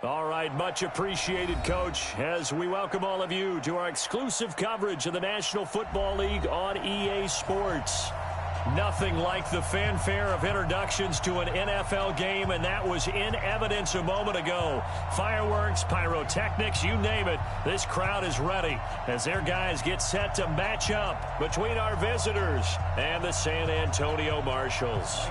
All right, much appreciated, Coach, as we welcome all of you to our exclusive coverage of the National Football League on EA Sports. Nothing like the fanfare of introductions to an NFL game, and that was in evidence a moment ago. Fireworks, pyrotechnics, you name it, this crowd is ready as their guys get set to match up between our visitors and the San Antonio Marshals.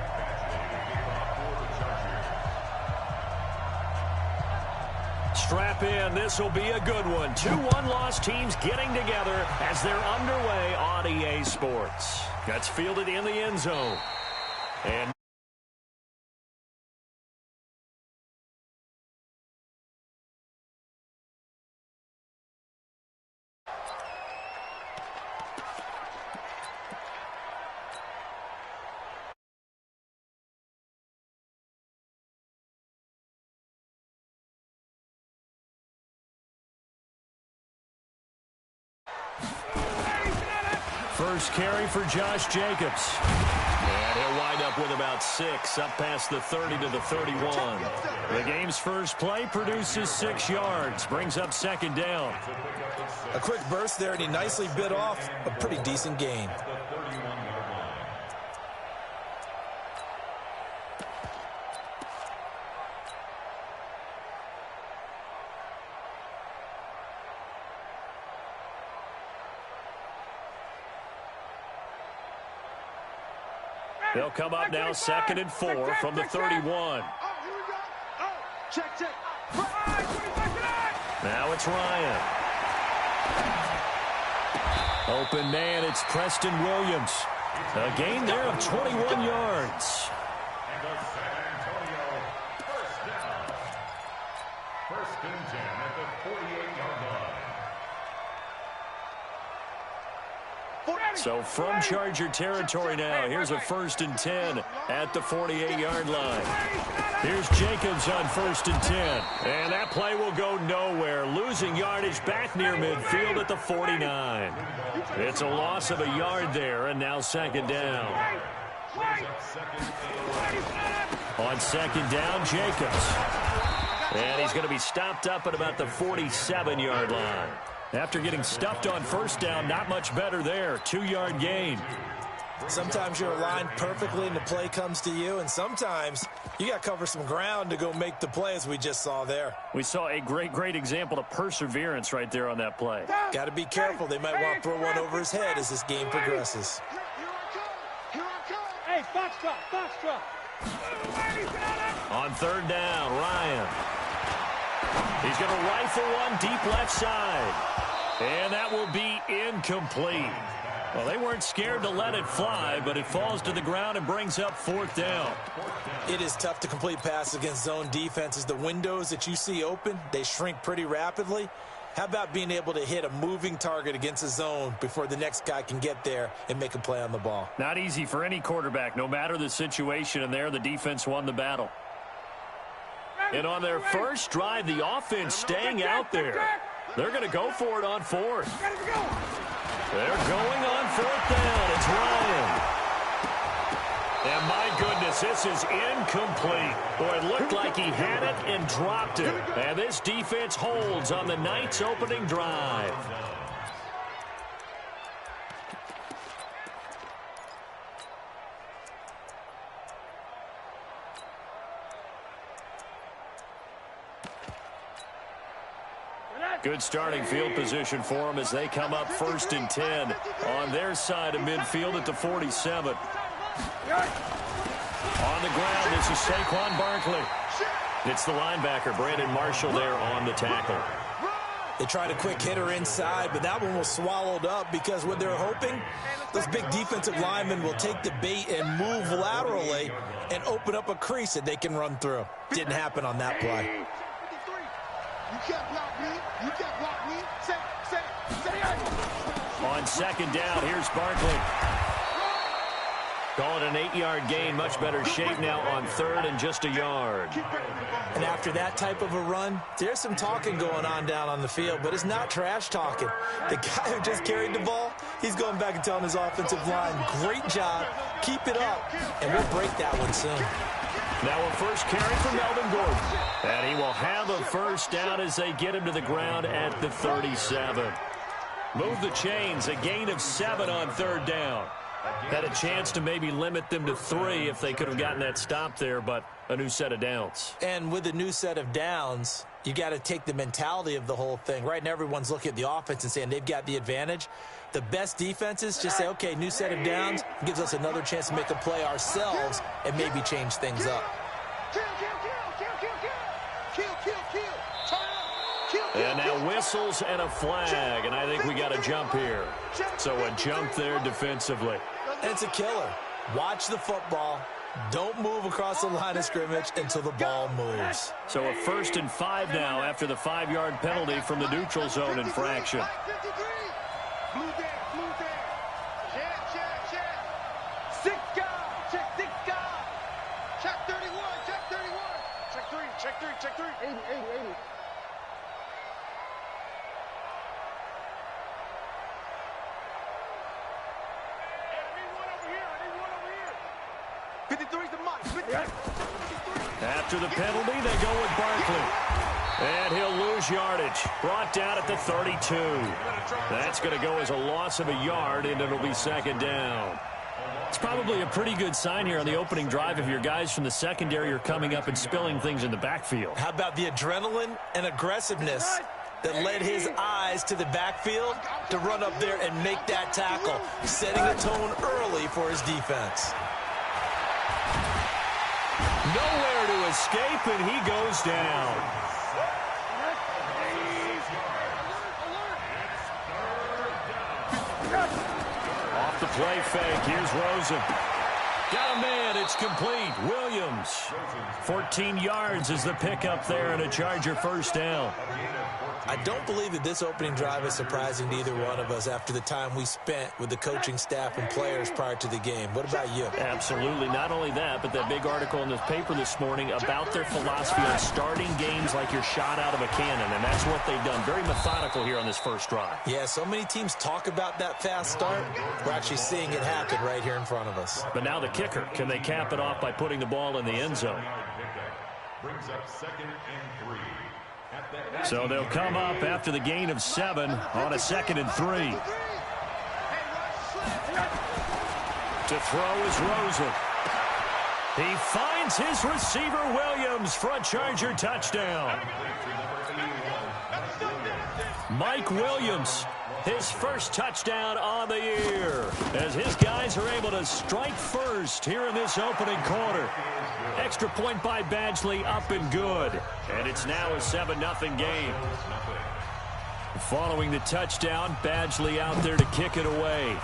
Strap in. This will be a good one. 2 one-loss teams getting together as they're underway on EA Sports. That's fielded in the end zone. And first carry for Josh Jacobs. And he'll wind up with about 6, up past the 30 to the 31. The game's first play produces 6 yards, brings up second down. A quick burst there, and he nicely bit off a pretty decent gain. They'll come up now 2nd and 4 from the 31. Now it's Ryan. Open man, it's Preston Williams. A gain there of 21 yards. First and 10 at the 48-yard line. So from Charger territory now, here's a 1st and 10 at the 48-yard line. Here's Jacobs on 1st and 10. And that play will go nowhere. Losing yardage back near midfield at the 49. It's a loss of a yard there, and now 2nd down. On 2nd down, Jacobs. And he's going to be stopped up at about the 47-yard line. After getting stuffed on 1st down, not much better there. 2-yard gain. Sometimes you're aligned perfectly and the play comes to you, and sometimes you got to cover some ground to go make the play, as we just saw there. We saw a great example of perseverance right there on that play. Got to be careful. They might want to throw one over his head as this game progresses. Hey, box drop. On 3rd down, Ryan. He's going to rifle one deep left side. And that will be incomplete. Well, they weren't scared to let it fly, but it falls to the ground and brings up 4th down. It is tough to complete passes against zone defenses. The windows that you see open, they shrink pretty rapidly. How about being able to hit a moving target against a zone before the next guy can get there and make a play on the ball? Not easy for any quarterback, no matter the situation, and there the defense won the battle. And on their first drive, the offense staying out there. They're going to go for it on 4th. They're going on 4th down. It's Ryan. And my goodness, this is incomplete. Boy, it looked like he had it and dropped it. And this defense holds on the night's opening drive. Good starting field position for them as they come up 1st and 10 on their side of midfield at the 47. On the ground, this is Saquon Barkley. It's the linebacker, Brandon Marshall, there on the tackle. They tried a quick hitter inside, but that one was swallowed up because what they're hoping, those big defensive linemen will take the bait and move laterally and open up a crease that they can run through. Didn't happen on that play. You can't block me. You can't block me. Say On 2nd down, here's Barkley. Calling an 8-yard gain. Much better shape now on 3rd and just a yard. And after that type of a run, there's some talking going on down on the field, but it's not trash talking. The guy who just carried the ball, he's going back and telling his offensive line, great job, keep it up, and we'll break that one soon. Now a first carry for Melvin Gordon. And he will have a first down as they get him to the ground at the 37. Move the chains, a gain of 7 on third down. Had a chance to maybe limit them to 3 if they could have gotten that stop there, but a new set of downs. And with a new set of downs, you got to take the mentality of the whole thing. Right now, everyone's looking at the offense and saying they've got the advantage. The best defenses just say, okay, new set of downs gives us another chance to make a play ourselves and maybe change things up. And now whistles and a flag, and I think we got a jump here. So a jump there defensively. And it's a killer. Watch the football. Don't move across the line of scrimmage until the ball moves. So a 1st and 5 now after the 5-yard penalty from the neutral zone infraction. Check 3. 80. After the penalty, they go with Barkley. And he'll lose yardage. Brought down at the 32. That's going to go as a loss of a yard, and it'll be 2nd down. It's probably a pretty good sign here on the opening drive if your guys from the secondary are coming up and spilling things in the backfield. How about the adrenaline and aggressiveness that led his eyes to the backfield to run up there and make that tackle, setting a tone early for his defense. Nowhere to escape, and he goes down. Off the play fake, here's Rosen. Got a man, it's complete. Williams. 14 yards is the pickup there, and a Charger first down. I don't believe that this opening drive is surprising to either one of us after the time we spent with the coaching staff and players prior to the game. What about you? Absolutely. Not only that, but that big article in the paper this morning about their philosophy on starting games like you're shot out of a cannon, and that's what they've done. Very methodical here on this first drive. Yeah, so many teams talk about that fast start. We're actually seeing it happen right here in front of us. But now the kicker. Can they cap it off by putting the ball in the end zone? Brings up 2nd and 3. So they'll come up after the gain of 7 on a 2nd and 3. To throw is Rosen. He finds his receiver Williams for a Charger touchdown. Mike Williams, his first touchdown on the year, as his guys are able to strike first here in this opening quarter. Extra point by Badgley, up and good. And it's now a 7-0 game. Following the touchdown, Badgley out there to kick it away.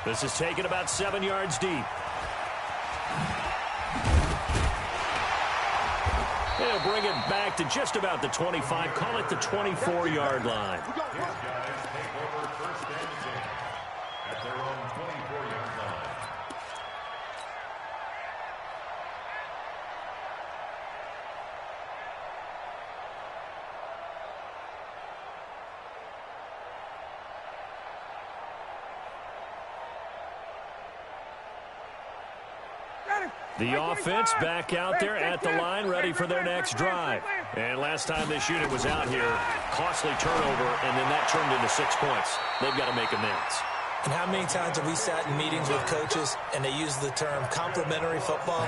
This is taken about 7 yards deep. They'll bring it back to just about the 25. Call it the 24-yard line. The offense back out there at the line, ready for their next drive. And last time this unit was out here, costly turnover, and then that turned into 6 points. They've got to make amends. And how many times have we sat in meetings with coaches and they use the term complementary football?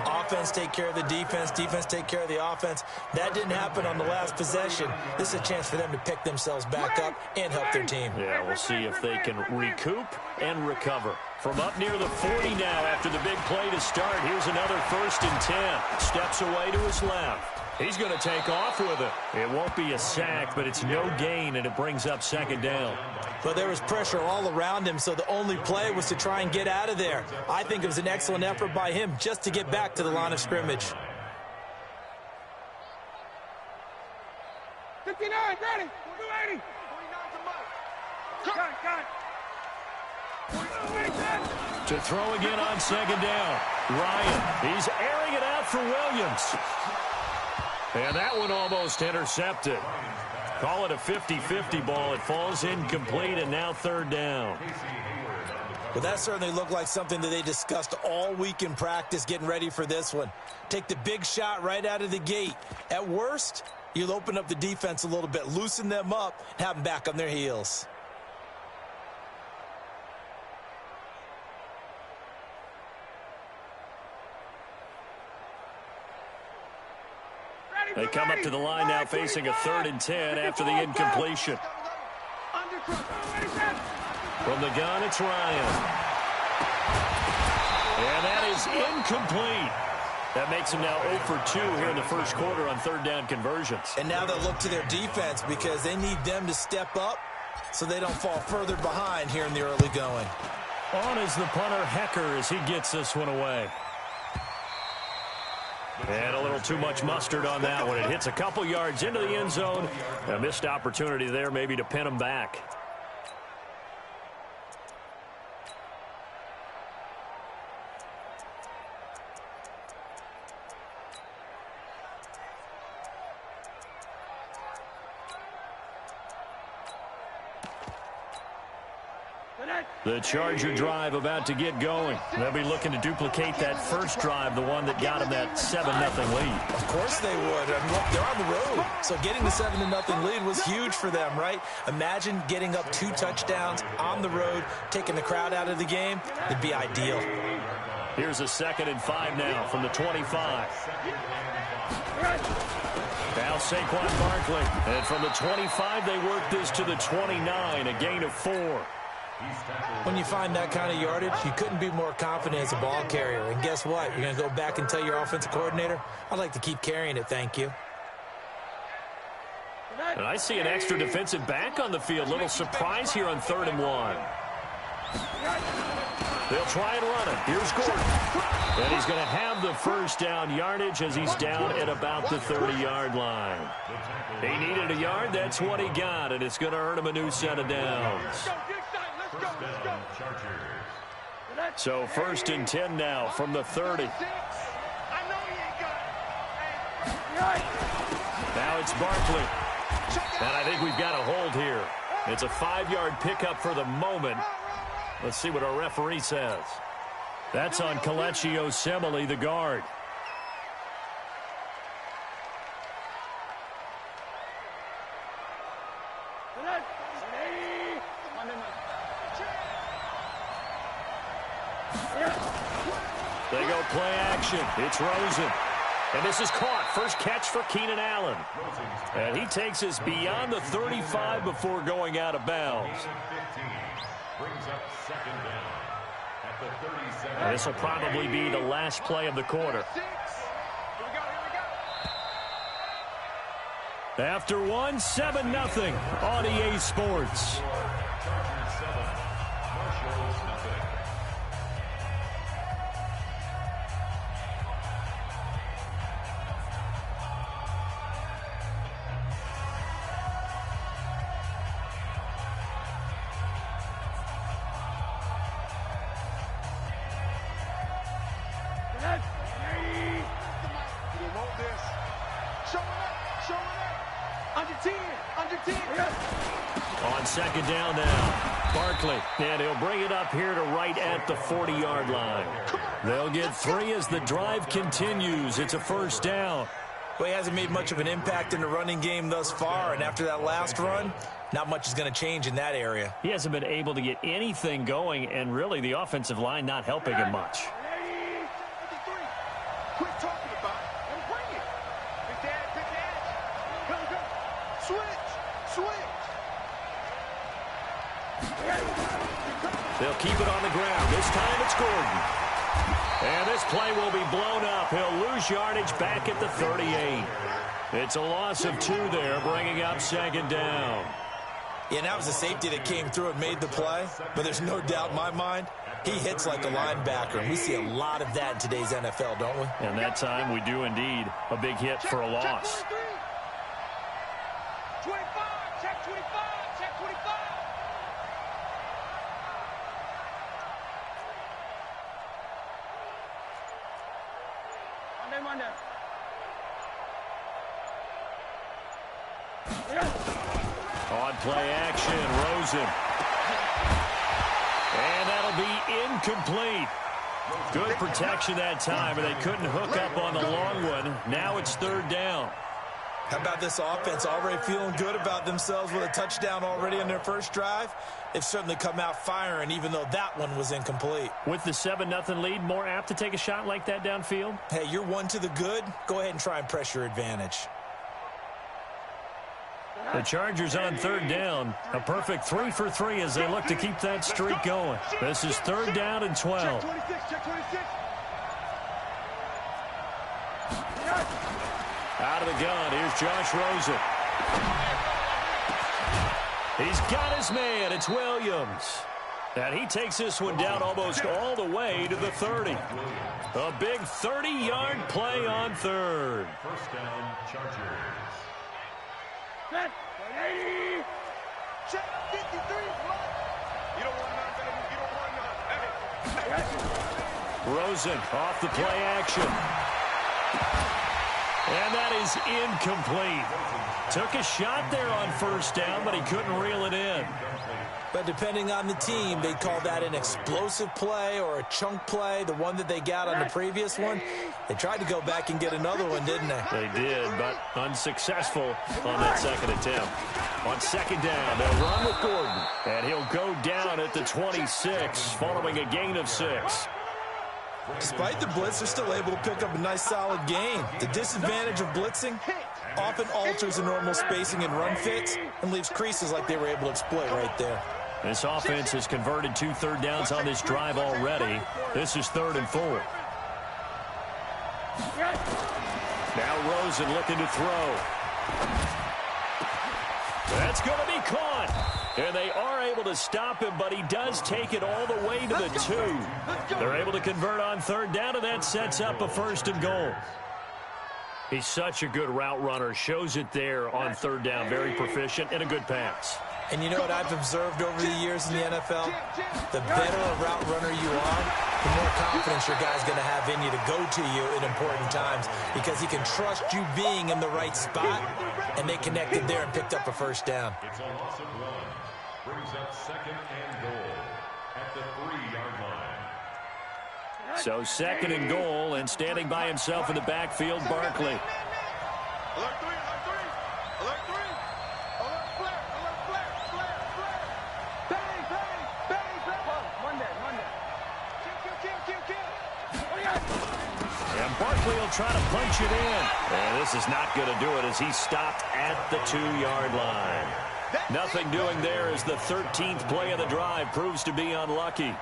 Offense take care of the defense, defense take care of the offense. That didn't happen on the last possession. This is a chance for them to pick themselves back up and help their team. Yeah, we'll see if they can recoup and recover. From up near the 40 now after the big play to start, here's another 1st and 10. Steps away to his left. He's going to take off with it. It won't be a sack, but it's no gain, and it brings up 2nd down. But there was pressure all around him, so the only play was to try and get out of there. I think it was an excellent effort by him just to get back to the line of scrimmage. 59, ready. 280. 49's To throw again on 2nd down. Ryan, he's airing it out for Williams. And that one almost intercepted. Call it a 50-50 ball. It falls incomplete, and now 3rd down. Well, that certainly looked like something that they discussed all week in practice getting ready for this one. Take the big shot right out of the gate. At worst, you'll open up the defense a little bit, loosen them up, and have them back on their heels. They come up to the line now facing a 3rd and 10 after the incompletion. From the gun, it's Ryan. And that is incomplete. That makes them now 0 for 2 here in the first quarter on 3rd down conversions. And now they'll look to their defense because they need them to step up so they don't fall further behind here in the early going. On is the punter, Hecker, as he gets this one away. And a little too much mustard on that one. It hits a couple yards into the end zone. A missed opportunity there maybe to pin them back. The Charger drive about to get going. They'll be looking to duplicate that first drive, the one that got them that 7-0 lead. Of course they would. I mean, look, they're on the road. So getting the 7-0 lead was huge for them, right? Imagine getting up 2 touchdowns on the road, taking the crowd out of the game. It'd be ideal. Here's a 2nd and 5 now from the 25. Now Saquon Barkley. And from the 25, they work this to the 29, a gain of 4. When you find that kind of yardage, you couldn't be more confident as a ball carrier. And guess what? You're going to go back and tell your offensive coordinator, I'd like to keep carrying it, thank you. And I see an extra defensive back on the field. Little surprise here on 3rd and 1. They'll try and run it. Here's Gordon. And he's going to have the first down yardage as he's down at about the 30-yard line. He needed a yard. That's what he got, and it's going to earn him a new set of downs. So 1st and 10 now from the 30. Now it's Barkley. And I think we've got a hold here. It's a 5-yard pickup for the moment. Let's see what our referee says. That's on Kelechi Osemele, the guard. They go play action. It's Rosen. And this is caught. First catch for Keenan Allen. And he takes us beyond the 35 before going out of bounds. And this will probably be the last play of the quarter. After 7-0 on EA Sports. On 2nd down now, Barkley, and he'll bring it up here to right at the 40-yard line. They'll get 3 as the drive continues. It's a 1st down. Well, he hasn't made much of an impact in the running game thus far, and after that last run, not much is going to change in that area. He hasn't been able to get anything going, and really the offensive line not helping him much. Quit talking about it and bring it. Big daddy. Come. Switch. They'll keep it on the ground. This time it's Gordon. And this play will be blown up. He'll lose yardage back at the 38. It's a loss of 2 there, bringing up 2nd down. Yeah, and that was a safety that came through and made the play. But there's no doubt in my mind, he hits like a linebacker. And we see a lot of that in today's NFL, don't we? And that time we do indeed. A big hit for a loss. Check 25. Monday. On play action, Rosen. And that'll be incomplete. Good protection that time, and they couldn't hook up on the long one. Now it's third down. How about this offense? Already feeling good about themselves with a touchdown already on their first drive. They've certainly come out firing, even though that one was incomplete. With the 7-0 lead, more apt to take a shot like that downfield? Hey, you're one to the good. Go ahead and try and press your advantage. The Chargers on third down. A perfect 3 for 3 as they look to keep that streak going. This is third down and 12. Check 26, check 26. Out of the gun, here's Josh Rosen. He's got his man, it's Williams. And he takes this one down almost all the way to the 30. A big 30-yard play on third. First down, Chargers. Check 180. Check 53. You don't want none, baby. You don't want none. Rosen off the play action. And that is incomplete. Took a shot there on first down, but he couldn't reel it in. But depending on the team, they call that an explosive play or a chunk play, the one that they got on the previous one. They tried to go back and get another one, didn't they? They did, but unsuccessful on that second attempt. On second down, they'll run with Gordon. And he'll go down at the 26, following a gain of 6. Despite the blitz, they're still able to pick up a nice solid gain. The disadvantage of blitzing often alters the normal spacing and run fits and leaves creases like they were able to exploit right there. This offense has converted 2 third downs on this drive already. This is 3rd and 4. Now Rosen looking to throw. That's going to be caught. And they are able to stop him, but he does take it all the way to the 2. They're able to convert on third down, and that sets up a 1st and goal. He's such a good route runner. Shows it there on third down. Very proficient and a good pass. And you know what I've observed over the years in the NFL? The better a route runner you are, the more confidence your guy's going to have in you to go to you in important times because he can trust you being in the right spot, and they connected there and picked up a 1st down. It's a loss of 1. Brings up 2nd and goal at the 3-yard line. So 2nd and goal, and standing by himself in the backfield, Barkley. Alert 3, alert 3. Alert 3. Alert flare, alert flare, flare, flare. Bang, bang, bang, bang. Monday. Kill. And Barkley will try to punch it in. And this is not going to do it as he stopped at the 2-yard line. Nothing doing there as the 13th play of the drive proves to be unlucky.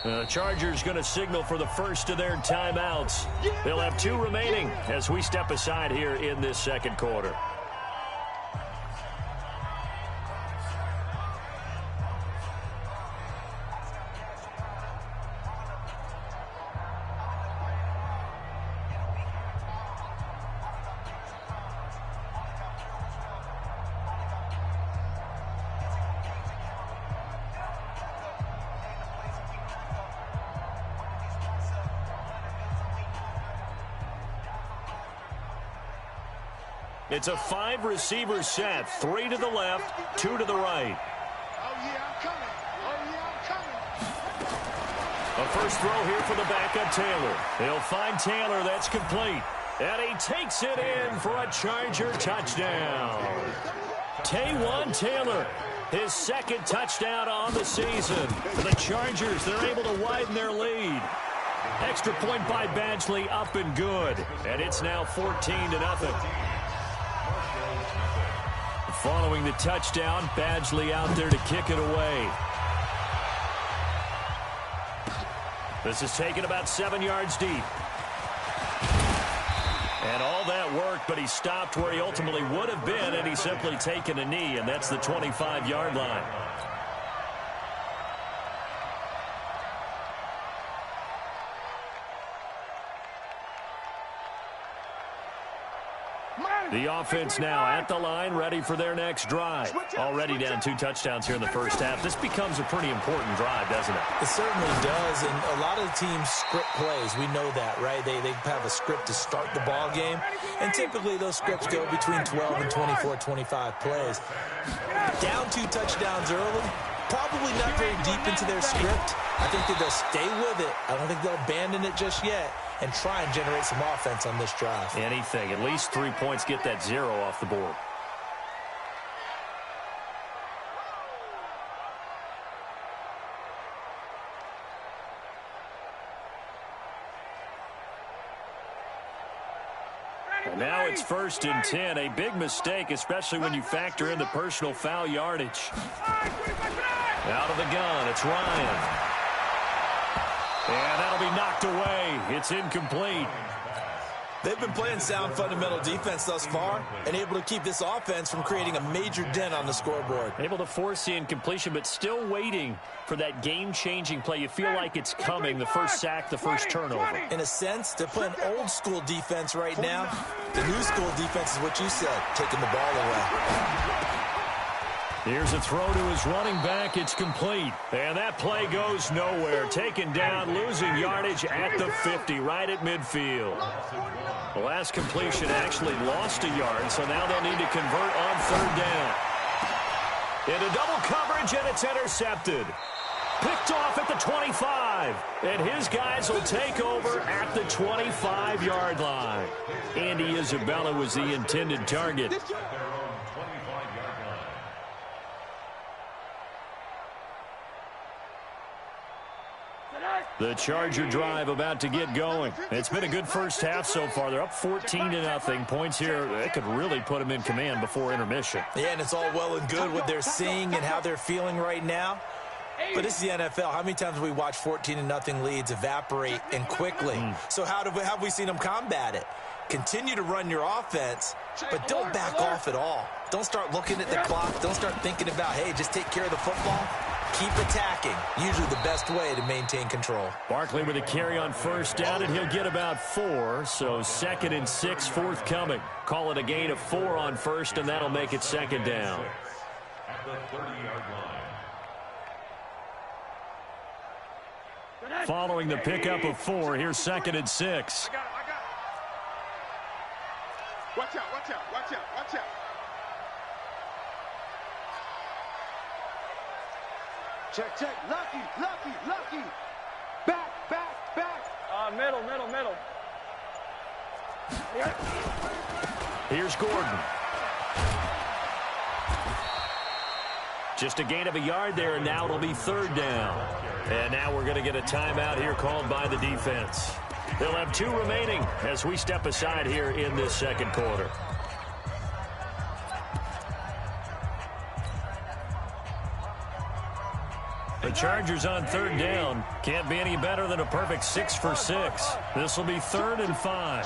The Chargers going to signal for the first of their timeouts. They'll have 2 remaining as we step aside here in this second quarter. It's a 5-receiver set, 3 to the left, 2 to the right. Oh, yeah, I'm coming. Oh, yeah, I'm coming. A first throw here for the backup, Taylor. He'll find Taylor. That's complete. And he takes it in for a Charger touchdown. Taywan Taylor, his 2nd touchdown on the season. The Chargers, they're able to widen their lead. Extra point by Badgley, up and good. And it's now 14-0. Following the touchdown, Badgley out there to kick it away. This is taken about 7 yards deep. And all that worked, but he stopped where he ultimately would have been, and he's simply taken a knee, and that's the 25-yard line. The offense now at the line, ready for their next drive. Already down 2 touchdowns here in the first half. This becomes a pretty important drive, doesn't it? It certainly does, and a lot of the teams script plays. We know that, right? They have a script to start the ball game, and typically those scripts go between 12 and 24, 25 plays. Down 2 touchdowns early, probably not very deep into their script. I think that they'll stay with it. I don't think they'll abandon it just yet and try and generate some offense on this drive. Anything. At least 3 points, get that 0 off the board. And now it's 1st and 10. A big mistake, especially when you factor in the personal foul yardage. Out of the gun, it's Ryan. And that'll be knocked away. It's incomplete. They've been playing sound fundamental defense thus far and able to keep this offense from creating a major dent on the scoreboard. Able to force the incompletion, but still waiting for that game-changing play. You feel like it's coming, the first sack, the first turnover. In a sense, they're playing old-school defense right now. The new-school defense is what you said, taking the ball away. Here's a throw to his running back. It's complete. And that play goes nowhere. Taken down, losing yardage at the 50, right at midfield. The last completion actually lost a yard, so now they'll need to convert on 3rd down. Into double coverage, and it's intercepted. Picked off at the 25. And his guys will take over at the 25-yard line. Andy Isabella was the intended target. The Charger drive about to get going. It's been a good first half so far. They're up 14-0. Points here, that could really put them in command before intermission. Yeah, and it's all well and good what they're seeing and how they're feeling right now. But this is the NFL. How many times have we watched 14-0 leads evaporate and quickly? So how have we seen them combat it? Continue to run your offense, but don't back off at all. Don't start looking at the clock. Don't start thinking about, hey, just take care of the football. Keep attacking. Usually the best way to maintain control. Barkley with a carry on 1st down, and he'll get about 4. So 2nd and 6 forthcoming. Call it a gain of 4 on 1st, and that'll make it 2nd down. At the 30-yard line. Following the pickup of 4, here's 2nd and 6. Watch out, watch out, watch out, watch out. Check, check. Lucky, lucky, lucky. Back, back, back. Middle, middle, middle. Here's Gordon. Just a gain of a yard there, and now it'll be 3rd down. And now we're going to get a timeout here called by the defense. They'll have 2 remaining as we step aside here in this 2nd quarter. The Chargers on 3rd down. Can't be any better than a perfect 6 for 6. This will be 3rd and 5.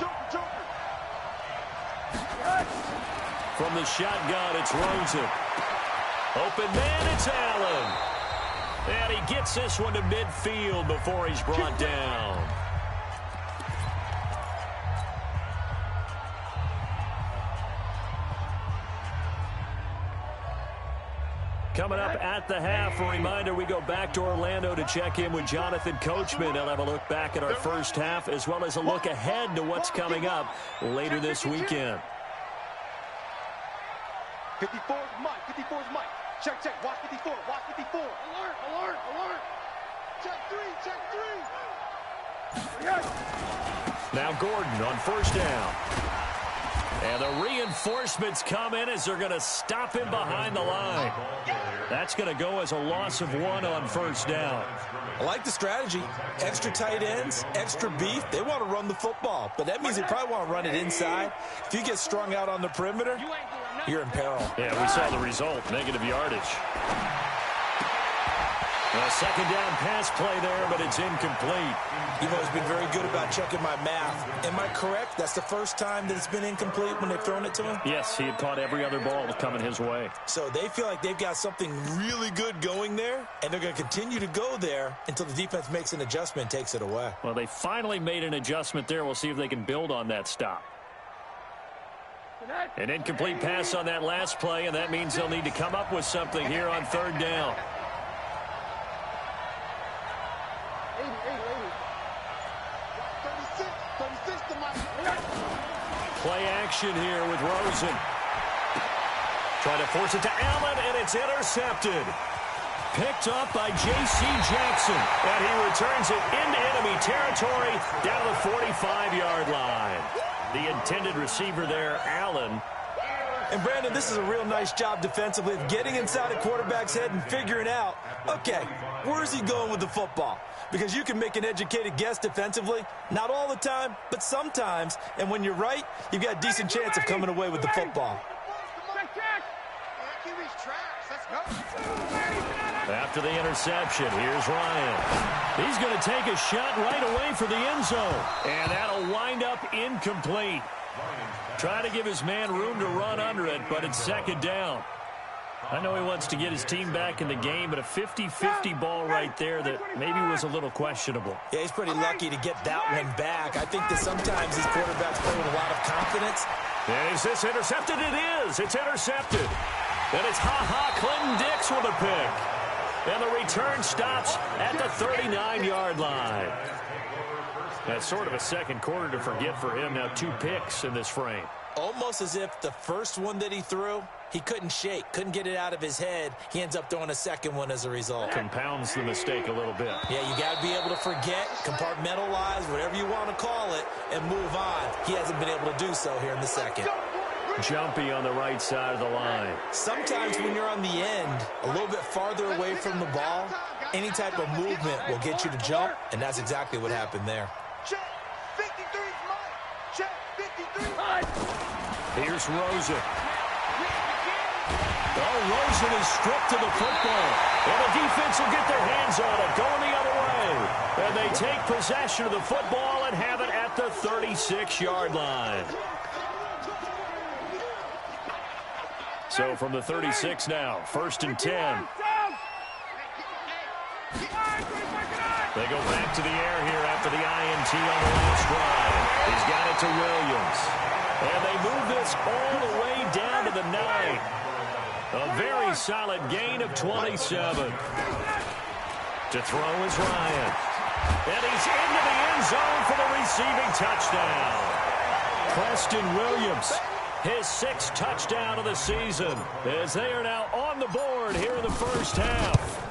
From the shotgun, it's Rosen. Open man, it's Allen. And he gets this one to midfield before he's brought down. Coming up at the half, a reminder, we go back to Orlando to check in with Jonathan Coachman. He'll have a look back at our first half as well as a look ahead to what's coming up later this weekend. 54's Mike, 54's Mike. Check, check, watch 54, watch 54. Alert, alert, alert. Check 3, check 3. Now Gordon on 1st down. And the reinforcements come in as they're going to stop him behind the line. That's going to go as a loss of 1 on 1st down. I like the strategy. Extra tight ends, extra beef. They want to run the football, but that means they probably want to run it inside. If you get strung out on the perimeter, you're in peril. Yeah, we saw the result, negative yardage. A 2nd down pass play there, but it's incomplete. You've always been very good about checking my math. Am I correct? That's the first time that it's been incomplete when they've thrown it to him? Yes, he had caught every other ball coming his way. So they feel like they've got something really good going there, and they're going to continue to go there until the defense makes an adjustment and takes it away. Well, they finally made an adjustment there. We'll see if they can build on that stop. An incomplete pass on that last play, and that means they'll need to come up with something here on third down. Play action here with Rosen. Trying to force it to Allen, and it's intercepted. Picked up by J.C. Jackson, and he returns it into enemy territory down to the 45-yard line. The intended receiver there, Allen. And, Brandon, this is a real nice job defensively of getting inside a quarterback's head and figuring out, okay, where's he going with the football? Because you can make an educated guess defensively, not all the time, but sometimes. And when you're right, you've got a decent chance of coming away with the football. After the interception, here's Ryan. He's going to take a shot right away for the end zone. And that'll wind up incomplete. Trying to give his man room to run under it, but it's second down. I know he wants to get his team back in the game, but a 50-50 ball right there that maybe was a little questionable. Yeah, he's pretty lucky to get that one back. I think that sometimes these quarterbacks play with a lot of confidence. And is this intercepted? It is. It's intercepted. And it's Clinton Dix with a pick. And the return stops at the 39-yard line. That's sort of a second quarter to forget for him. Now 2 picks in this frame. Almost as if the first one that he threw, he couldn't shake, couldn't get it out of his head. He ends up throwing a second one as a result. Compounds the mistake a little bit. Yeah, you got to be able to forget, compartmentalize, whatever you want to call it, and move on. He hasn't been able to do so here in the second. Jumpy on the right side of the line. Sometimes when you're on the end, a little bit farther away from the ball, any type of movement will get you to jump, and that's exactly what happened there. Check. 53's mine. Check. 53's mine. Here's Rosen. Oh, Rosen is stripped to the football. And the defense will get their hands on it, going the other way. And they take possession of the football and have it at the 36-yard line. So from the 36 now, 1st and 10. They go back to the air here after the INT on the last drive. He's got it to Williams. And they move this all the way down to the 9. A very solid gain of 27. To throw is Ryan. And he's into the end zone for the receiving touchdown. Preston Williams, his 6th touchdown of the season, as they are now on the board here in the first half.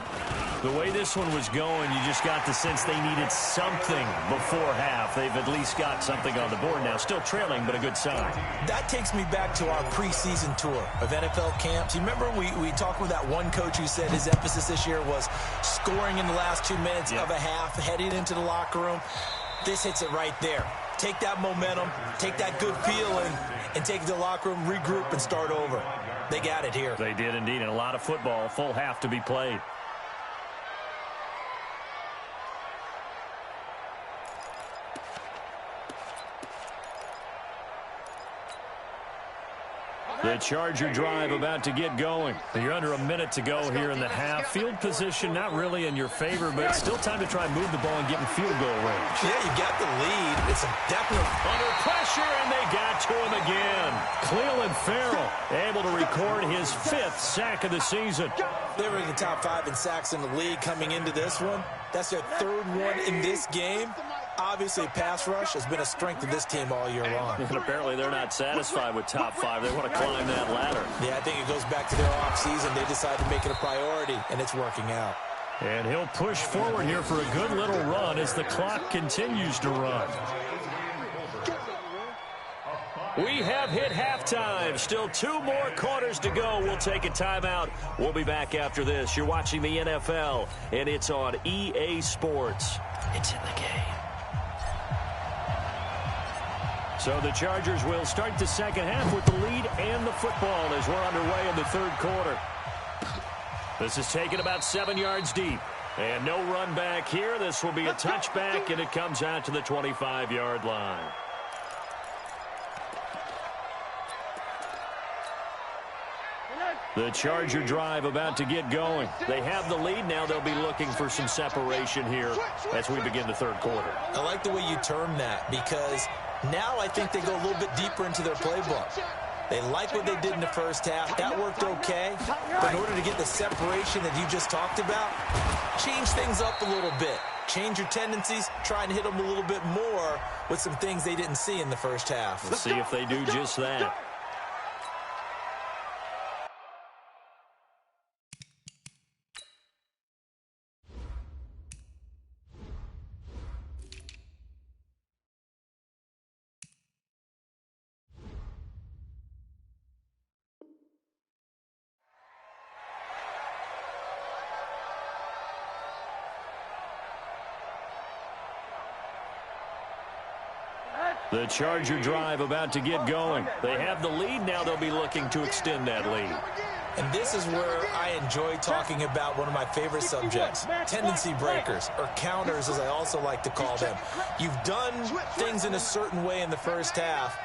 The way this one was going, you just got the sense they needed something before half. They've at least got something on the board now. Still trailing, but a good sign. That takes me back to our preseason tour of NFL camps. You remember we talked with that one coach who said his emphasis this year was scoring in the last 2 minutes of a half, heading into the locker room. This hits it right there. Take that momentum, take that good feeling, and take it to the locker room, regroup, and start over. They got it here. They did indeed, and a lot of football, full half to be played. The Charger drive about to get going. You're under a minute to go here in the half. Field position not really in your favor, but still time to try and move the ball and get in field goal range. Yeah, you got the lead. It's a definite under pressure, and they got to him again. Cleveland Farrell able to record his 5th sack of the season. They were in the top 5 in sacks in the league coming into this one. That's their 3rd one in this game. Obviously, pass rush has been a strength of this team all year long. And apparently they're not satisfied with top 5. They want to climb that ladder. Yeah, I think it goes back to their offseason. They decided to make it a priority, and it's working out. And he'll push forward here for a good little run as the clock continues to run. We have hit halftime. Still 2 more quarters to go. We'll take a timeout. We'll be back after this. You're watching the NFL, and it's on EA Sports. It's in the game. So the Chargers will start the second half with the lead and the football as we're underway in the 3rd quarter. This is taken about 7 yards deep. And no run back here. This will be a touchback, and it comes out to the 25-yard line. The Charger drive about to get going. They have the lead. Now they'll be looking for some separation here as we begin the 3rd quarter. I like the way you term that because now I think they go a little bit deeper into their playbook. They like what they did in the first half. That worked okay. But in order to get the separation that you just talked about, change things up a little bit. Change your tendencies, try and hit them a little bit more with some things they didn't see in the first half. Let's see if they do just that. The Charger drive about to get going. They have the lead. Now they'll be looking to extend that lead. And this is where I enjoy talking about one of my favorite subjects, tendency breakers, or counters as I also like to call them. You've done things in a certain way in the first half,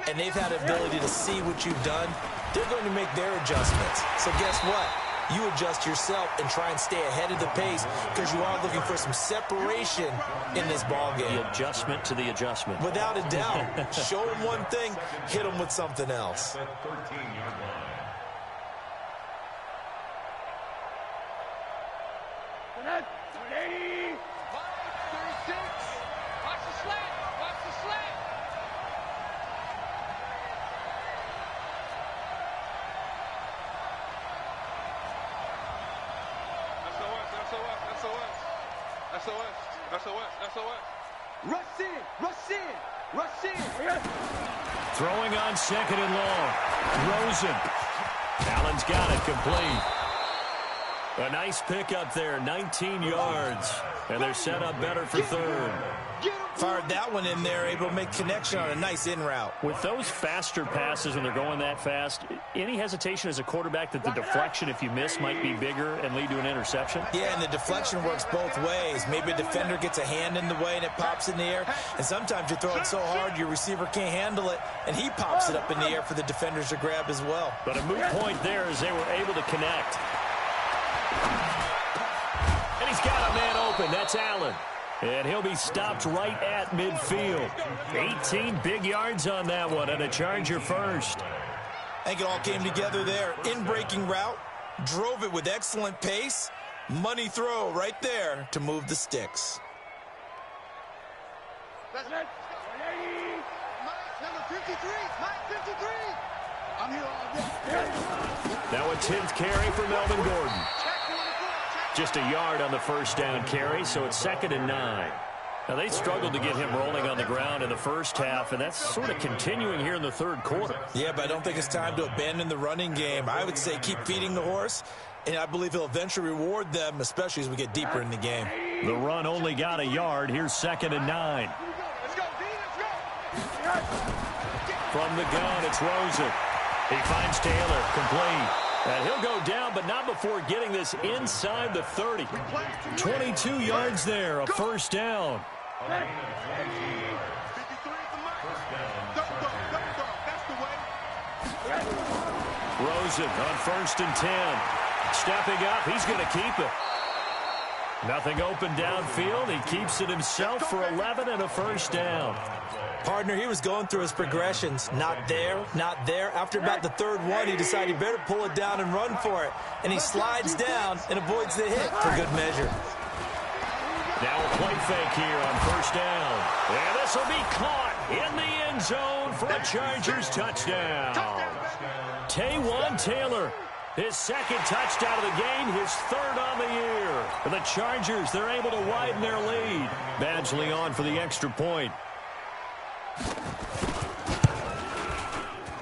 and they've had the ability to see what you've done. They're going to make their adjustments. So guess what? You adjust yourself and try and stay ahead of the pace because you are looking for some separation in this ball game. The adjustment to the adjustment. Without a doubt. Show them one thing, hit them with something else. Throwing on second and long. Rosen. Allen's got it complete. A nice pickup there, 19 yards. And they're set up better for third. Fired that one in there, able to make connection on a nice in route. With those faster passes when they're going that fast, any hesitation as a quarterback that the deflection, if you miss, might be bigger and lead to an interception? Yeah, and the deflection works both ways. Maybe a defender gets a hand in the way and it pops in the air. And sometimes you throw it so hard your receiver can't handle it, and he pops it up in the air for the defenders to grab as well. But a moot point there as they were able to connect. And he's got a man open. That's Allen. And he'll be stopped right at midfield. 18 big yards on that one, and a Charger first. I think it all came together there. In-breaking route, drove it with excellent pace. Money throw right there to move the sticks. Number 53, Mike 53. I'm here all day. Now a 10th carry for Melvin Gordon. Just a yard on the first down carry, so it's 2nd and 9. Now, they struggled to get him rolling on the ground in the first half, and that's sort of continuing here in the third quarter. Yeah, but I don't think it's time to abandon the running game. I would say keep feeding the horse, and I believe he'll eventually reward them, especially as we get deeper in the game. The run only got a yard. Here's 2nd and 9. Let's go, D, let's go. From the gun, it's Rosen. He finds Taylor, complete. And he'll go down, but not before getting this inside the 30. 22 yards there, a first down. Rosen on 1st and 10. Stepping up, he's going to keep it. Nothing open downfield. He keeps it himself for 11 and a first down. Partner, he was going through his progressions. Not there, not there. After about the third one, he decided he better pull it down and run for it. And he slides down and avoids the hit for good measure. Now a play fake here on first down. And this will be caught in the end zone for a Chargers touchdown. Taywan Taylor, his 2nd touchdown of the game, his 3rd on the year. For the Chargers, they're able to widen their lead. Badgley on for the extra point.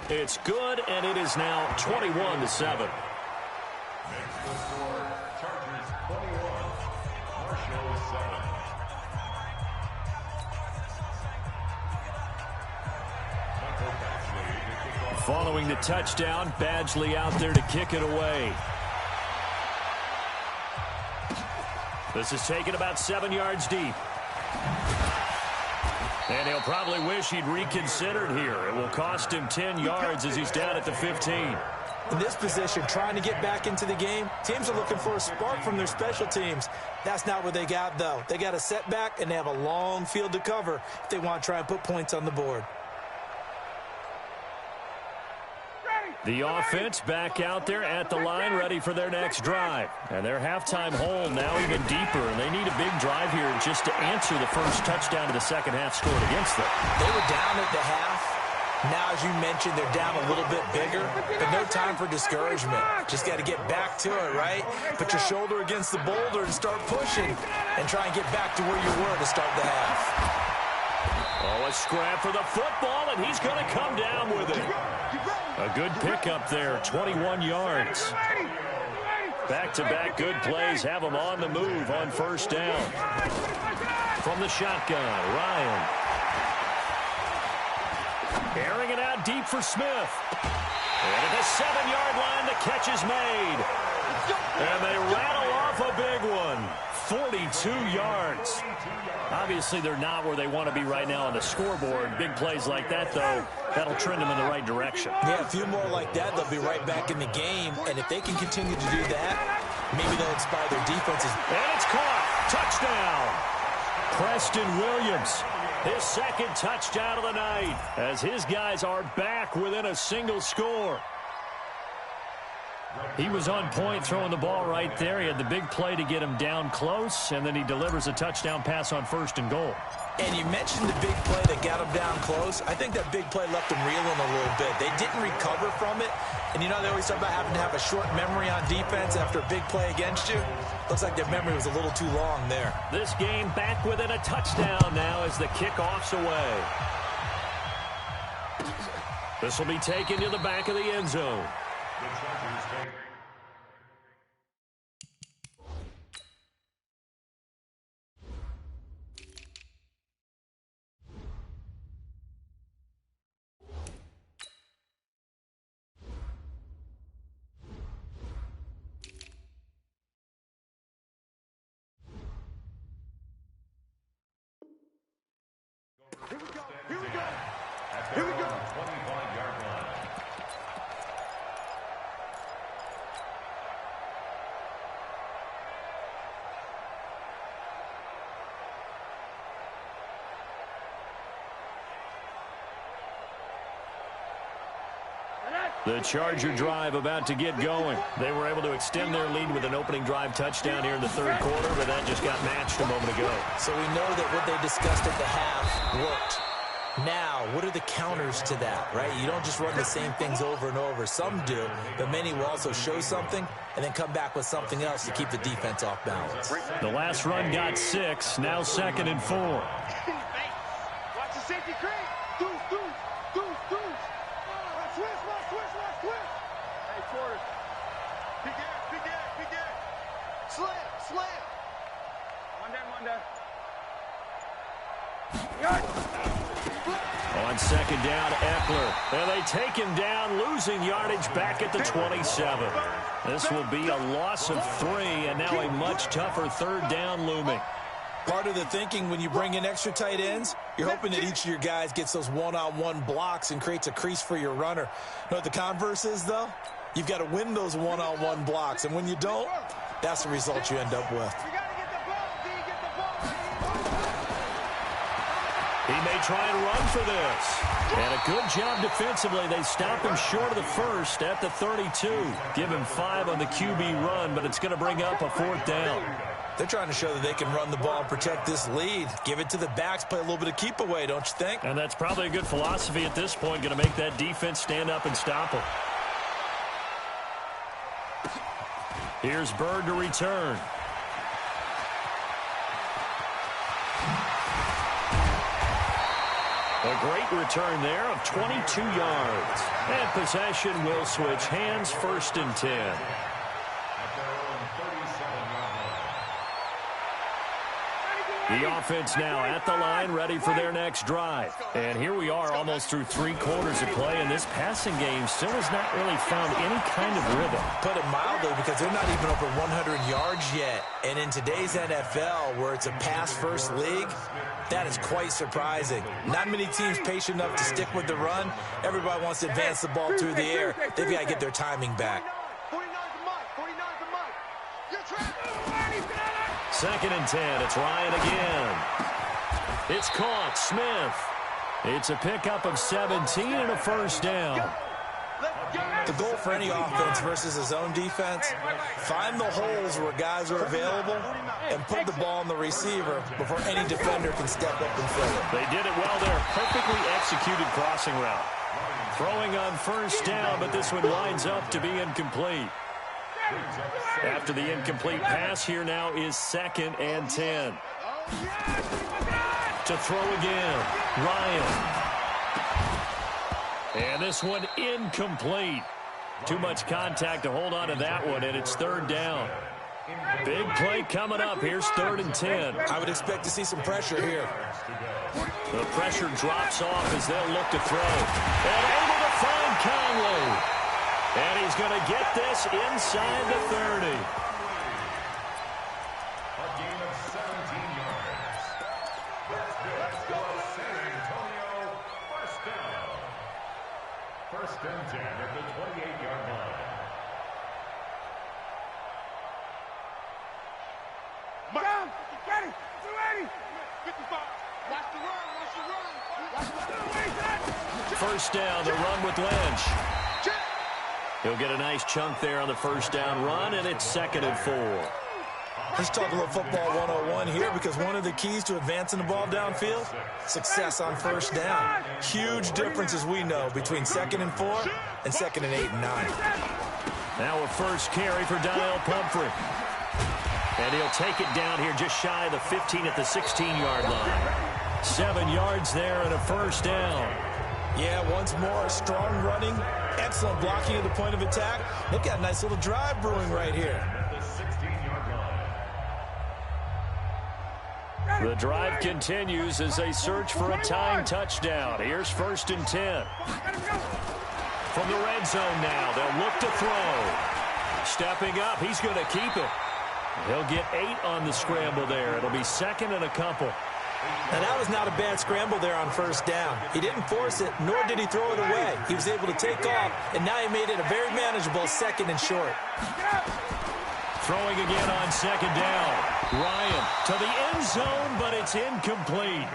It's good, and it is now 21-7. Following the touchdown, Badgley out there to kick it away. This is taken about 7 yards deep. And he'll probably wish he'd reconsidered here. It will cost him 10 yards as he's down at the 15. In this position, trying to get back into the game, teams are looking for a spark from their special teams. That's not what they got, though. They got a setback, and they have a long field to cover if they want to try and put points on the board. The offense back out there at the line, ready for their next drive. And their halftime hole now even deeper, and they need a big drive here just to answer the first touchdown of the second half scored against them. They were down at the half. Now, as you mentioned, they're down a little bit bigger, but no time for discouragement. Just got to get back to it, right? Put your shoulder against the boulder and start pushing and try and get back to where you were to start the half. Oh, a scrap for the football, and he's going to come down with it. A good pickup there, 21 yards. Back-to-back good plays have him on the move on first down. From the shotgun, Ryan. Airing it out deep for Smith. And at the 7-yard line, the catch is made. And they rattle off a big one. 42 yards. Obviously, they're not where they want to be right now on the scoreboard. Big plays like that, though, that'll trend them in the right direction. Yeah, a few more like that, they'll be right back in the game. And if they can continue to do that, maybe they'll inspire their defenses. And it's caught. Touchdown. Preston Williams, his second touchdown of the night, as his guys are back within a single score. He was on point throwing the ball right there. He had the big play to get him down close, and then he delivers a touchdown pass on first and goal. And you mentioned the big play that got him down close. I think that big play left them reeling a little bit. They didn't recover from it. And, you know, they always talk about having to have a short memory on defense after a big play against you. Looks like their memory was a little too long there. This game back within a touchdown now as the kickoff's away. This will be taken to the back of the end zone. Here we go. Here we go. Here we go. 25-yard line. The Charger drive about to get going. They were able to extend their lead with an opening drive touchdown here in the third quarter, but that just got matched a moment ago. So we know that what they discussed at the half worked. Now, what are the counters to that, right? You don't just run the same things over and over. Some do, but many will also show something and then come back with something else to keep the defense off balance. The last run got 6, now 2nd and 4. Watch the safety creep. Deuce. Switch. Hey, quarters. Big air. Slam. One down. On second down, Eckler. And they take him down, losing yardage back at the 27. This will be a loss of 3, and now a much tougher third down looming. Part of the thinking when you bring in extra tight ends, you're hoping that each of your guys gets those one-on-one blocks and creates a crease for your runner. You know what the converse is, though? You've got to win those one-on-one blocks, and when you don't, that's the result you end up with. He may try and run for this. And a good job defensively. They stop him short of the first at the 32. Give him 5 on the QB run, but it's going to bring up a 4th down. They're trying to show that they can run the ball and protect this lead. Give it to the backs, play a little bit of keep away, don't you think? And that's probably a good philosophy at this point, going to make that defense stand up and stop him. Here's Bird to return. A great return there of 22 yards. And possession will switch hands, 1st and 10. The offense now at the line, ready for their next drive. And here we are almost through 3 quarters of play, and this passing game still has not really found any kind of rhythm. Put it mildly, because they're not even over 100 yards yet. And in today's NFL, where it's a pass-first league, that is quite surprising. Not many teams patient enough to stick with the run. Everybody wants to advance the ball through the air. They've got to get their timing back. 49's the mark. You're trapped. 2nd and 10. It's Ryan again. It's caught. Smith. It's a pickup of 17 and a 1st down. The goal for any offense versus his own defense, find the holes where guys are available and put the ball on the receiver before any defender can step up and fill it. They did it well there. Perfectly executed crossing route. Throwing on first down, but this one lines up to be incomplete. After the incomplete pass, here now is 2nd and 10. To throw again, Ryan. And this one incomplete. Too much contact to hold on to that one, and it's 3rd down. Big play coming up. Here's 3rd and 10. I would expect to see some pressure here. The pressure drops off as they'll look to throw. And able to find Conley. And he's going to get this inside the 30. A gain of 17 yards. Let's go, San Antonio. First down. 1st and 10 at the 28-yard line. Down, get it, 280, 55. Watch the run, watch the run. First down, the run with Lynch. He'll get a nice chunk there on the first down run, and it's 2nd and 4. Let's talk about football 101 here, because one of the keys to advancing the ball downfield, success on first down. Huge difference, as we know, between 2nd and 4 and 2nd and 8 and 9. Now a first carry for Daniel Pumphrey. And he'll take it down here just shy of the 15 at the 16-yard line. 7 yards there and a first down. Yeah, once more, strong running, excellent blocking at the point of attack. They've got a nice little drive brewing right here. The drive continues as they search for a tying touchdown. Here's 1st and 10. From the red zone now, they'll look to throw. Stepping up, he's going to keep it. He'll get 8 on the scramble there. It'll be 2nd and a couple. And that was not a bad scramble there on first down. He didn't force it, nor did he throw it away. He was able to take off, and now he made it a very manageable 2nd and short. Throwing again on 2nd down. Ryan to the end zone, but it's incomplete.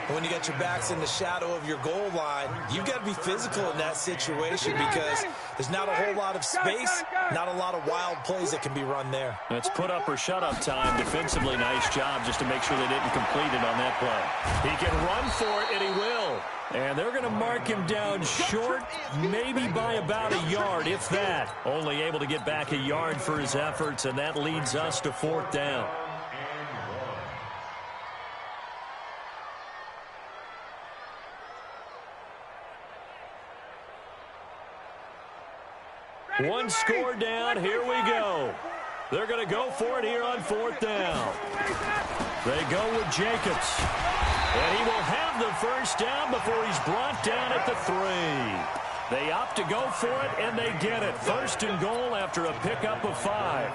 When you got your backs in the shadow of your goal line, you've got to be physical in that situation because there's not a whole lot of space, not a lot of wild plays that can be run there. It's put up or shut up time. Defensively, nice job just to make sure they didn't complete it on that play. He can run for it, and he will. And they're going to mark him down short, maybe by about a yard, if that. Only able to get back a yard for his efforts, and that leads us to 4th down. One score down, here we go. They're going to go for it here on 4th down. They go with Jacobs. And he will have the first down before he's brought down at the 3. They opt to go for it, and they get it. 1st and goal after a pickup of 5.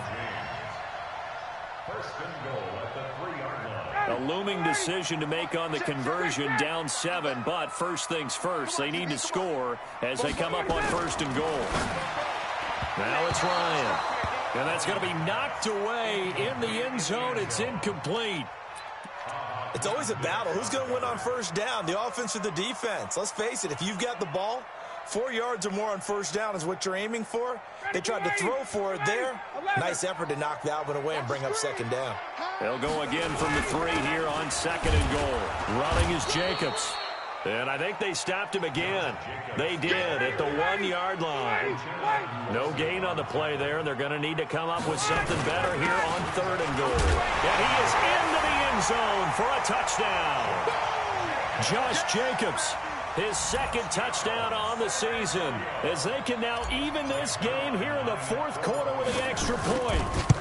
1st and goal at the 3-yard line. A looming decision to make on the conversion, down 7. But first things first, they need to score as they come up on 1st and goal. Now it's Ryan. And that's going to be knocked away in the end zone. It's incomplete. It's always a battle. Who's going to win on first down, the offense or the defense? Let's face it, if you've got the ball, 4 yards or more on first down is what you're aiming for. They tried to throw for it there. Nice effort to knock that one away and bring up 2nd down. They'll go again from the 3 here on 2nd and goal. Running is Jacobs. And I think they stopped him again. They did at the 1-yard line. No gain on the play there. They're going to need to come up with something better here on 3rd and goal. And he is into the end zone for a touchdown. Josh Jacobs, his 2nd touchdown on the season, as they can now even this game here in the 4th quarter with an extra point.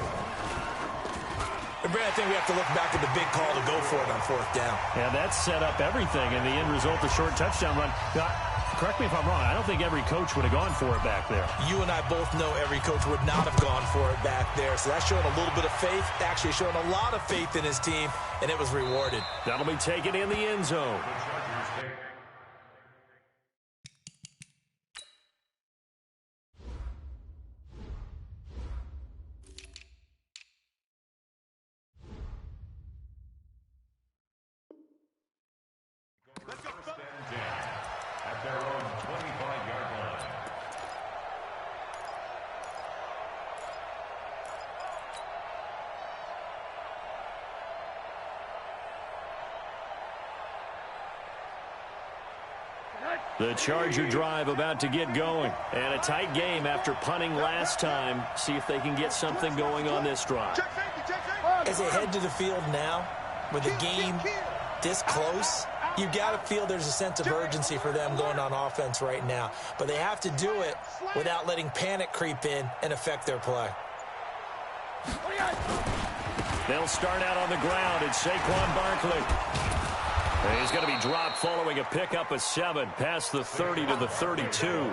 And Brad, I think we have to look back at the big call to go for it on 4th down. Yeah, that set up everything, and the end result, the short touchdown run. Now, correct me if I'm wrong, I don't think every coach would have gone for it back there. You and I both know every coach would not have gone for it back there, so that's showing a little bit of faith, actually showing a lot of faith in his team, and it was rewarded. That'll be taken in the end zone. The Charger drive about to get going. And a tight game after punting last time. See if they can get something going on this drive. As they head to the field now, with the game this close, you've got to feel there's a sense of urgency for them going on offense right now. But they have to do it without letting panic creep in and affect their play. They'll start out on the ground. It's Saquon Barkley. And he's going to be dropped following a pickup of 7 past the 30 to the 32.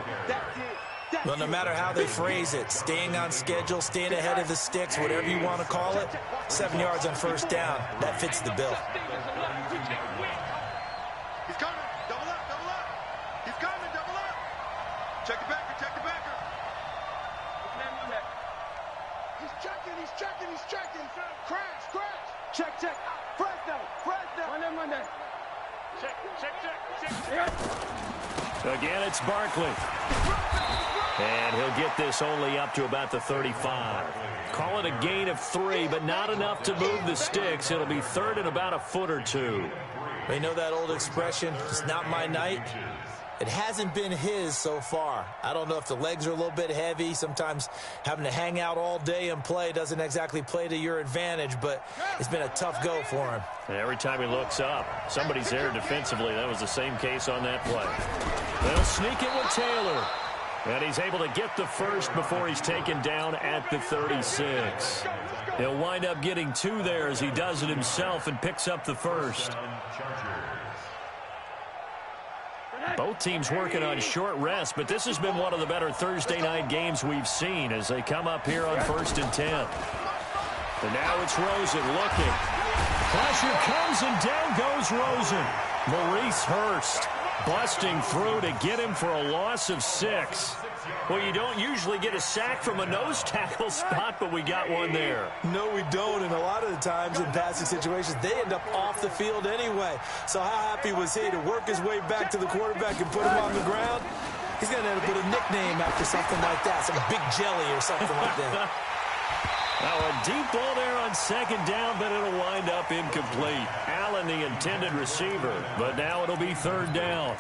Well, no matter how they phrase it, staying on schedule, staying ahead of the sticks, whatever you want to call it, 7 yards on first down, that fits the bill. He's coming. Double up, double up. He's coming, double up. Check the backer, check the backer. He's checking, he's checking, he's checking. Crash, crash. Check, check. Fresno, Fresno. Monday. Check, check, check, check. Again, it's Barkley. And he'll get this only up to about the 35. Call it a gain of 3, but not enough to move the sticks. It'll be third and about a foot or 2. You know that old expression, it's not my night? It hasn't been his so far. I don't know if the legs are a little bit heavy. Sometimes having to hang out all day and play doesn't exactly play to your advantage, but it's been a tough go for him. And every time he looks up, somebody's there defensively. That was the same case on that play. They'll sneak it with Taylor. And he's able to get the first before he's taken down at the 36. He'll wind up getting 2 there as he does it himself and picks up the first. Both teams working on short rest, but this has been one of the better Thursday night games we've seen as they come up here on 1st and 10. And now it's Rosen looking. Pressure comes and down goes Rosen. Maurice Hurst busting through to get him for a loss of 6. Well, you don't usually get a sack from a nose tackle spot, but we got one there. No, we don't, and a lot of the times in passing situations, they end up off the field anyway. So how happy was he to work his way back to the quarterback and put him on the ground? He's going to end up with a nickname after something like that, some Big Jelly or something like that. Now a deep ball there on 2nd down, but it'll wind up incomplete. Allen, the intended receiver, but now it'll be 3rd down.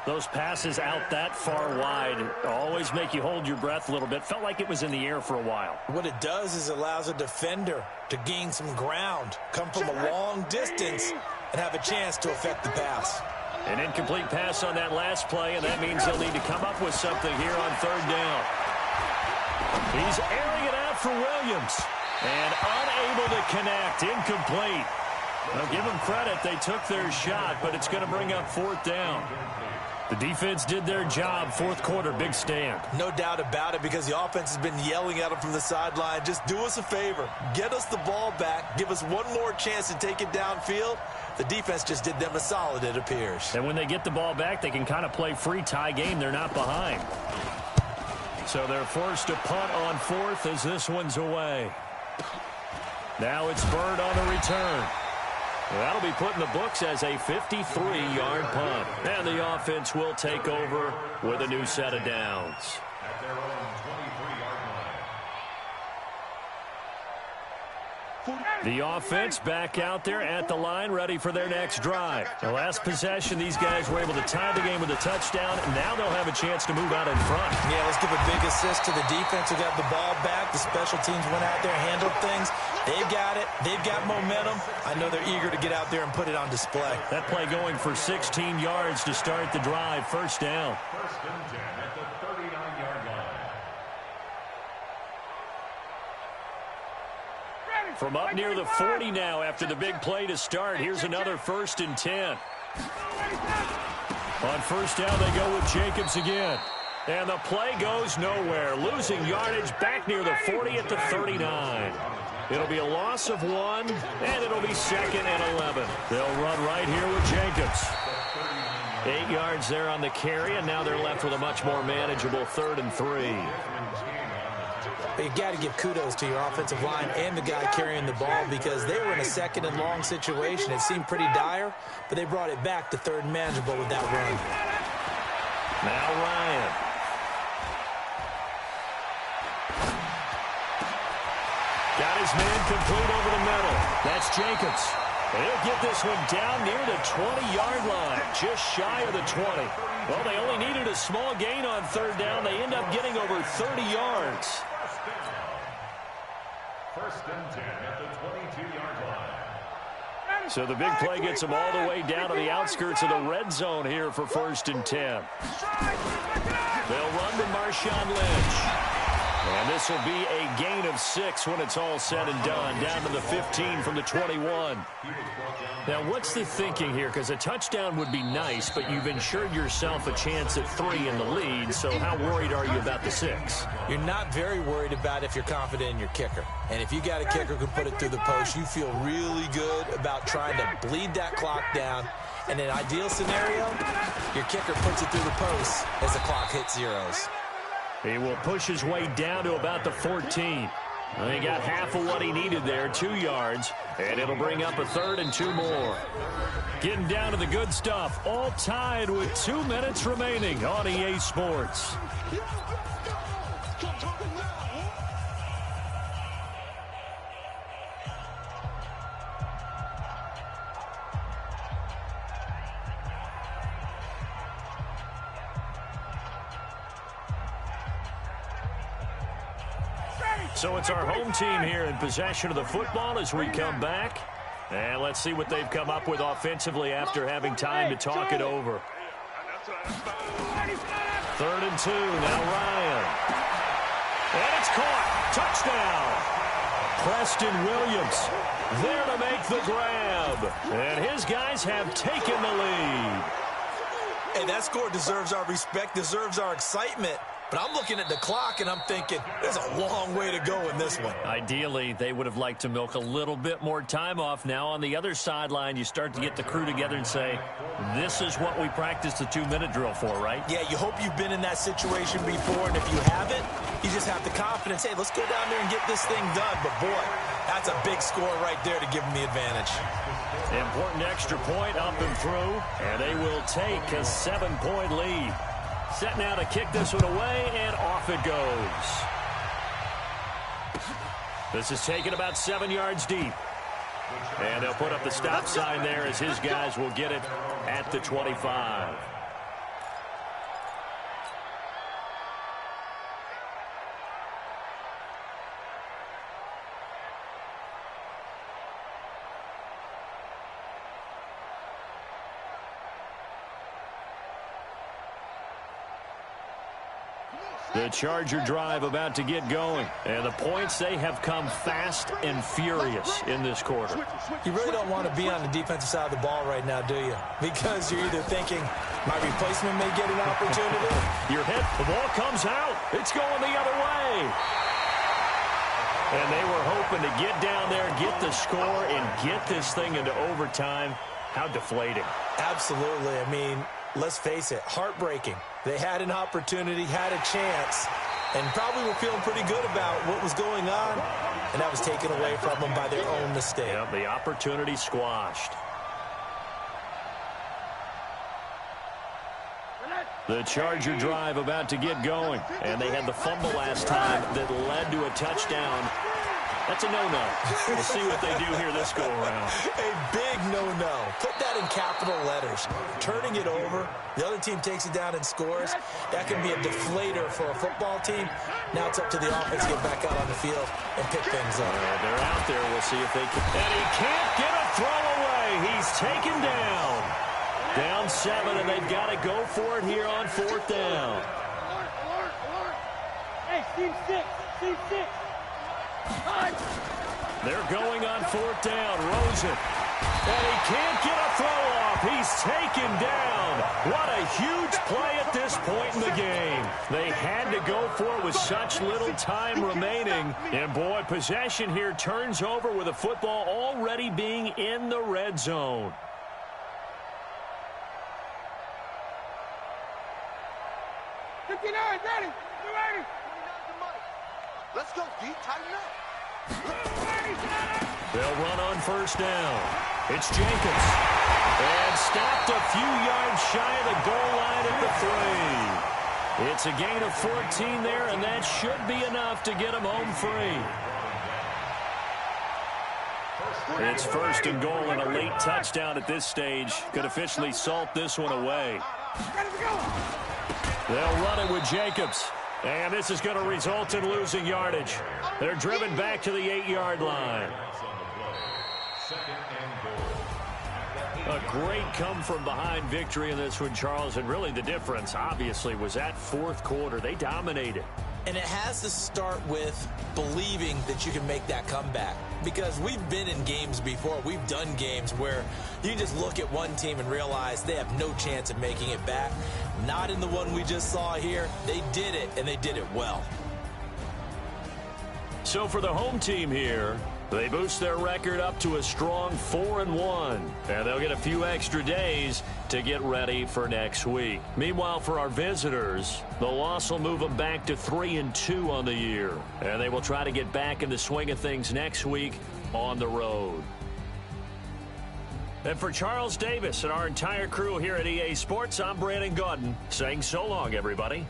Those passes out that far wide always make you hold your breath a little bit. Felt like it was in the air for a while. What it does is allows a defender to gain some ground, come from a long distance, and have a chance to affect the pass. An incomplete pass on that last play, and that means he'll need to come up with something here on 3rd down. He's airing it out for Williams, and unable to connect, incomplete. I'll give them credit, they took their shot, but it's going to bring up 4th down. The defense did their job, 4th quarter, big stand. No doubt about it, because the offense has been yelling at them from the sideline. Just do us a favor. Get us the ball back. Give us one more chance to take it downfield. The defense just did them a solid, it appears. And when they get the ball back, they can kind of play free tie game. They're not behind. So they're forced to punt on 4th as this one's away. Now it's Bird on the return. That'll be put in the books as a 53-yard punt. And the offense will take over with a new set of downs. At their own 23-yard line. The offense back out there at the line, ready for their next drive. The last possession, these guys were able to tie the game with a touchdown, and now they'll have a chance to move out in front. Yeah, let's give a big assist to the defense who got the ball back. The special teams went out there, handled things. They've got it. They've got momentum. I know they're eager to get out there and put it on display. That play going for 16 yards to start the drive. 1st down. 1st and 10 at the 39-yard line. From up near the 40 now after the big play to start. Here's another 1st and 10. On 1st down, they go with Jacobs again. And the play goes nowhere. Losing yardage back near the 40 at the 39. It'll be a loss of 1, and it'll be 2nd and 11. They'll run right here with Jacobs. 8 yards there on the carry, and now they're left with a much more manageable 3rd and 3. But you got to give kudos to your offensive line and the guy carrying the ball, because they were in a 2nd and long situation. It seemed pretty dire, but they brought it back to 3rd and manageable with that run. Now Ryan. Got his man complete over the middle. That's Jacobs. They'll get this one down near the 20-yard line, just shy of the 20. Well, they only needed a small gain on third down. They end up getting over 30 yards. First and 10 at the 22-yard line. So the big play gets them all the way down to the outskirts of the red zone here for first and 10. They'll run to Marshawn Lynch. And this will be a gain of 6 when it's all said and done, down to the 15 from the 21. Now, what's the thinking here? Because a touchdown would be nice, but you've ensured yourself a chance at 3 in the lead, so how worried are you about the 6? You're not very worried about if you're confident in your kicker. And if you got a kicker who can put it through the post, you feel really good about trying to bleed that clock down. In an ideal scenario, your kicker puts it through the post as the clock hits zeros. He will push his way down to about the 14. Well, he got half of what he needed there, 2 yards, and it'll bring up a 3rd and 2 more. Getting down to the good stuff, all tied with 2 minutes remaining on EA Sports. So it's our home team here in possession of the football as we come back. And let's see what they've come up with offensively after having time to talk it over. 3rd and 2, now Ryan. And it's caught. Touchdown. Preston Williams there to make the grab. And his guys have taken the lead. Hey, that score deserves our respect, deserves our excitement. But I'm looking at the clock, and I'm thinking, there's a long way to go in this one. Ideally, they would have liked to milk a little bit more time off. Now, on the other sideline, you start to get the crew together and say, this is what we practiced the 2-minute drill for, right? Yeah, you hope you've been in that situation before, and if you haven't, you just have the confidence, hey, let's go down there and get this thing done. But, boy, that's a big score right there to give them the advantage. Important extra point up and through, and they will take a 7-point lead. Set now to kick this one away, and off it goes. This is taken about 7 yards deep. And they'll put up the stop sign there as his guys will get it at the 25. The Charger drive about to get going. And the points, they have come fast and furious in this quarter. You really don't want to be on the defensive side of the ball right now, do you? Because you're either thinking, my replacement may get an opportunity. You're hit. The ball comes out. It's going the other way. And they were hoping to get down there, get the score, and get this thing into overtime. How deflating. Absolutely. I mean, let's face it, heartbreaking. They had an opportunity, had a chance, and probably were feeling pretty good about what was going on, and that was taken away from them by their own mistake. Yep, the opportunity squashed. The Charger drive about to get going, and they had the fumble last time that led to a touchdown. That's a no-no. We'll see what they do here this go-around. A big no-no. Put that in capital letters. Turning it over, the other team takes it down and scores. That can be a deflator for a football team. Now it's up to the offense to get back out on the field and pick things up. They're out there. We'll see if they can. And he can't get a throw away. He's taken down. Down 7, and they've got to go for it here on 4th down. Hey, team 6. Team 6. They're going on 4th down. Rosen. And he can't get a throw off. He's taken down. What a huge play at this point in the game. They had to go for it with such little time remaining. And, boy, possession here turns over with the football already being in the red zone. Ready? You ready? Let's go, D. Tighten up. They'll run on 1st down. It's Jenkins. And stopped a few yards shy of the goal line at the 3. It's a gain of 14 there, and that should be enough to get them home free. It's first and goal, and a late touchdown at this stage could officially salt this one away. They'll run it with Jacobs. And this is going to result in losing yardage. They're driven back to the 8-yard line. A great come-from-behind victory in this one, Charles. And really the difference, obviously, was that fourth quarter. They dominated. And it has to start with believing that you can make that comeback. Because we've been in games before. We've done games where you just look at one team and realize they have no chance of making it back. Not in the one we just saw here. They did it, and they did it well. So for the home team here, they boost their record up to a strong 4-1. And they'll get a few extra days to get ready for next week. Meanwhile, for our visitors, the loss will move them back to 3-2 on the year. And they will try to get back in the swing of things next week on the road. And for Charles Davis and our entire crew here at EA Sports, I'm Brandon Gaudin saying so long, everybody.